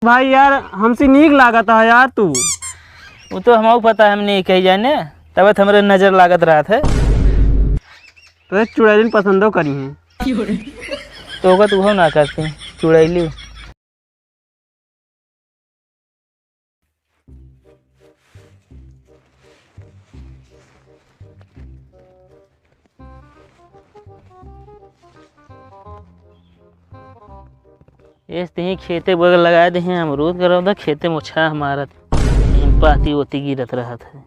भाई यार हमसे नीक लागत है यार तू। वो तो हमको पता है, हम नहीं कही जाने तब हमारे नजर लागत रहा था। तो चुड़ैलिन पसंदो करी है तो तू हो ना करती चुड़ैली। ऐसे ही खेते बगल लगाए दे हैं अमरूद कर था, खेते मुछा हमारा पाती होती गिरत रहा था।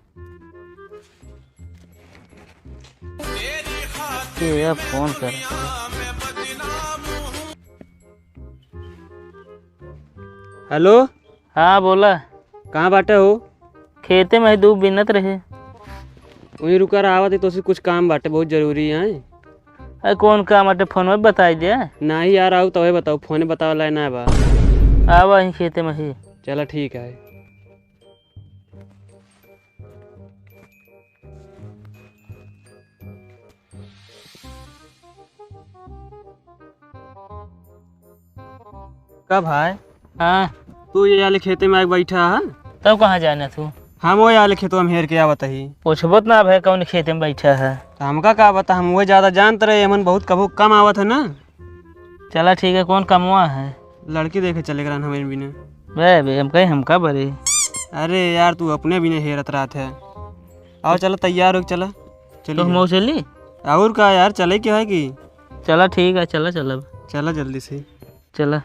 ये फोन कर हेलो। हाँ बोला। कहाँ बाटे हो? खेते में धूप बिनत रहे। वहीं रुका रहा थे तो कुछ काम बाटे बहुत जरूरी है। अरे कौन काम बाटे फोन में बताई दे। नहीं यार आओ तो बताओ, फोन बताओ ला ना बा। आवा ही खेते में ही। चलो ठीक है। कब भाई? हाँ तू ये वाले खेते में आके बैठा है? तब कहाँ जाना तू? हम वो वाले खेतों में हेर के आवत ही। पूछबत ना भाई कौन खेते में बैठा है? तो हमका का बता, हम वो ज्यादा जानते रहे, हमन बहुत कभू कम आवत है ना। चला ठीक है, कौन कमवा है? लड़की देखे चले गए हमें बिना। बे हम कहीं हमका बरे। अरे यार तू अपने बिना हेरत रहा था। आओ चलो तैयार हो, चला तो हम चली। और का यार चले क्या है कि? चला ठीक है, चला चला चला जल्दी से चला।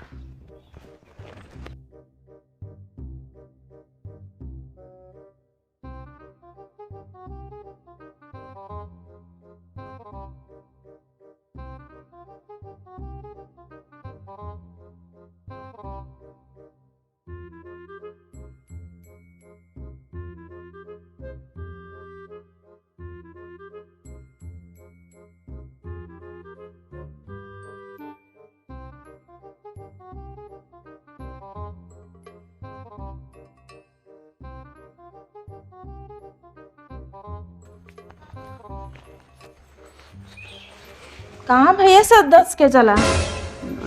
कहाँ भैया सब दस के चला?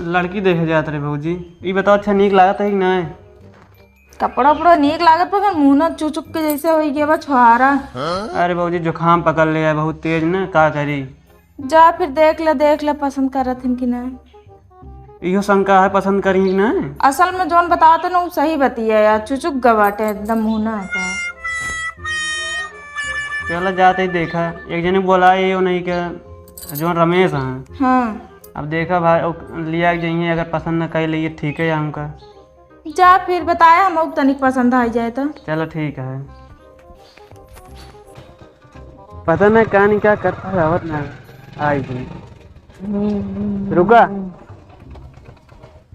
लड़की देखे जाते रहे भौजी। ये बताओ अच्छा नीक लागत है कि नहीं? कपड़ा उपड़ा नीक लागत पर मुँह न चुचुक के जैसे हो गया बा छुहारा। अरे भौजी जुकाम पकड़ लिया है बहुत तेज ना, का करी? जा फिर देख ले पसंद करत हन कि नहीं। इहो शंका है पसंद करी कि नहीं? असल में जोन बताते ना वो सही बतिया यार, चुचुक गवाटे एकदम मुँह ना आता है। चलो जाते ही देखा, एक जने बोला ये वो नहीं क्या जो रमेश हैं। हाँ अब देखा भाई लिया जाइए, अगर पसंद न कर लिए ठीक है हमका। जा फिर बताया हम तनिक पसंद आ जाए तो। चलो ठीक है। पता नहीं कहानी क्या करता है आवत ना आई थी। रुका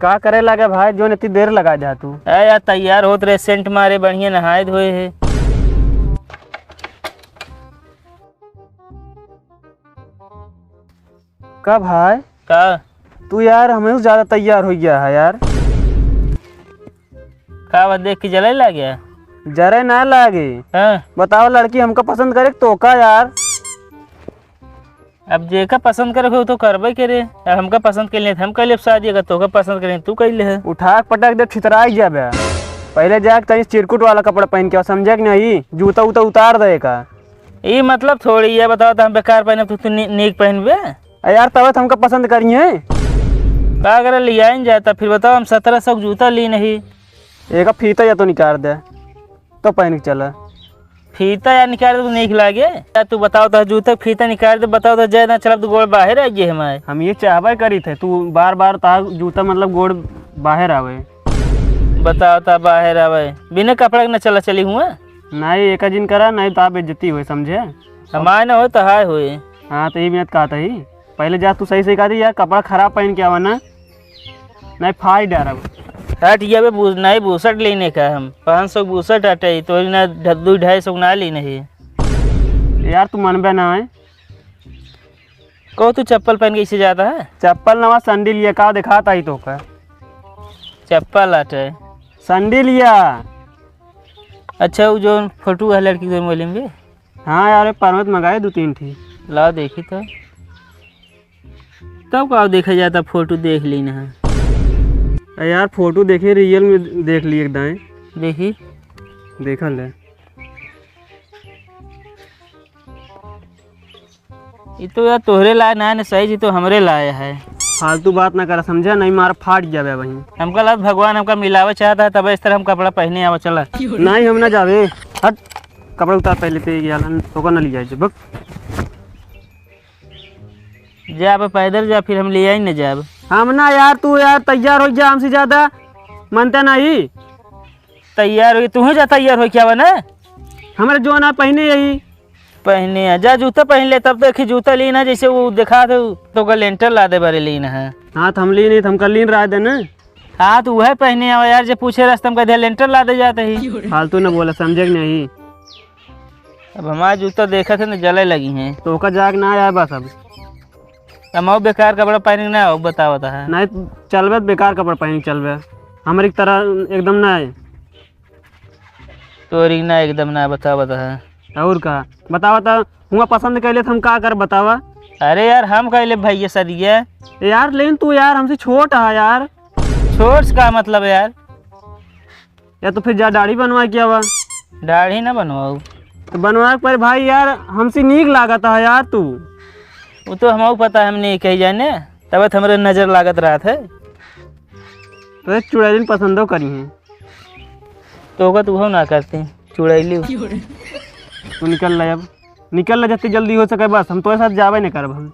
का करे लगा भाई जो इतनी देर लगा जा तू? यार तैयार होत रहे, सेंट मारे बढ़िया नहाए धोए है। का भाई का तू यार हमें ज्यादा तैयार हो गया है यार। का बात देख के जले ला गया? जरे ना लागे। हाँ बताओ लड़की हमको पसंद करे तो का यार? अब जेका पसंद करे हो तो करबे करे। अब हमका पसंद कर लिए हम कर लिए शादी, अगर तोका पसंद करे तू कर ले। उठा पटक दे छितरा जाबे। पहले जाके तनी चिरकुट वाला कपड़ा पहन के समझे कि नहीं, जूता उता उतार दे का। ये मतलब थोड़ी है, बताओ तो हम बेकार पहने तू नीक पहनबे यार तब हमको पसंद करिए का अगर लिया जाता। फिर बताओ हम 1700 जूता ली नहीं। एक फीता या तो निकाल दे तो पहन के चला। फीता या निकाल दे तो नहीं लागे या तू बताओ तो जूता फीता निकाल दे, बताओ तो जय ना चला तो गोड़ बाहर आ गए हमारे। हम ये चाहबे करी थे तू बार बार ता जूता मतलब गोड़ बाहर आवे। बताओ तो बाहर आवे बिना कपड़ा न चला चली हुआ नहीं एक दिन करा नहीं तो आप बेइज्जती हुए समझे। हमारे न हो तो हाय हुए। हाँ तो ये मेहनत कहता ही पहले जा तू सही से कहा दी यार, कपड़ा खराब पहन के आवा ना नहीं फाड़ डारा। हट गया नहीं बूसट लेने का हम 500 बूसट हटे तो ना 250 ना ली नहीं। यार तू मनबे ना है कहो तू चप्पल पहन के इसे जाता है? चप्पल नवा संडील लिया का दिखाता ही तो का चप्पल हटे संडील लिया। अच्छा वो जो फोटो है लड़की को बोलेंगे। हाँ यार परमत मंगाए 2-3 थी। ला देखी तो तब का देखा जाता, फोटो देख ली ना। अरे यार फोटो देखे रियल में देख ली एकदम देखी देखल है। ये तो यार तोहरे लाए ना सही जी, तो हमरे लाए है। फालतू बात ना कर, समझा नहीं मारा फाट जावे वहीं। हमका लग भगवान हमका मिलावे चाहता है, तब इस तरह हम कपड़ा पहने आवा चला। नहीं हम ना जावे, हट कपड़ा उतार पहले पे गया तो ना लिया बक। जा पैदल जा, फिर हम ले आई न जाब। हम ना यार, तू यार तैयार हो जा हमसे ज्यादा मनता नहीं। तैयार हो तू जा, तैयार हो क्या बना हमारे जो ना पहने यही पहने आ जा, जूता पहन ले। तब देखी जूता लीना जैसे वो दिखा तो लेंटर ला दे बारे लीन है। हाँ तो हम ली नहीं, हम कल लीन रहा दे ना। हाँ तो वह पहने आवा यार, जब पूछे रास्ते में कह लेंटर ला दे जाते ही। फालतू ना बोला, समझे कि नहीं। अब हमारा जूता देखा थे ना जले लगी हैं, तो का जाग ना आया बस। अब हम बेकार कपड़ा पहने ना हो बतावता है। नहीं चलबे बेकार कपड़ा पहन चलबे, हमारी तरह एकदम ना है। तो ना एकदम ना बतावता है। और का बतावा था, हुआ पसंद कैले तो हम का कर बतावा। अरे यार हम कहले भैया सदिया यार लेकिन तू यार हमसे छोट है यार। छोट का मतलब यार, या तो फिर जा दाढ़ी बनवा के आवा। दाढ़ी ना बनवाऊ तो बनवा पर भाई यार हमसे नीक लागत है यार तू। वो तो हमको पता है, हम नहीं कही जाने, तब हमारे नजर लागत रहा था। तो चुड़ैलिन पसंदो करी है तो तू ना करती चुड़ैली। तू निकल रहा, अब निकल रहा जितनी जल्दी हो सके बस। हम तुम्हारे साथ जावे नहीं करब। हम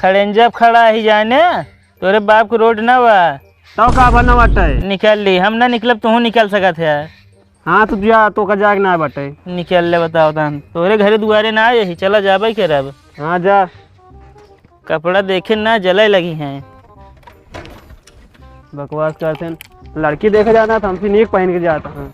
खड़ेंजब खड़ा ही जाने, तोरे बाप को रोड ना हुआ तो का बना बाटे। निकल ली, हम ना निकलब तू निकल सकत है। हाँ तो जा, तो का जाग ना बाटे। निकल ले बताओ तन, तोरे घरे दुआरे ना आए ही, चला जाबे के रब। हाँ जा, कपड़ा देखे ना जले लगी हैं। बकवास करते हैं। लड़की देखे जाना था, हमसे नीक पहन के जाता है।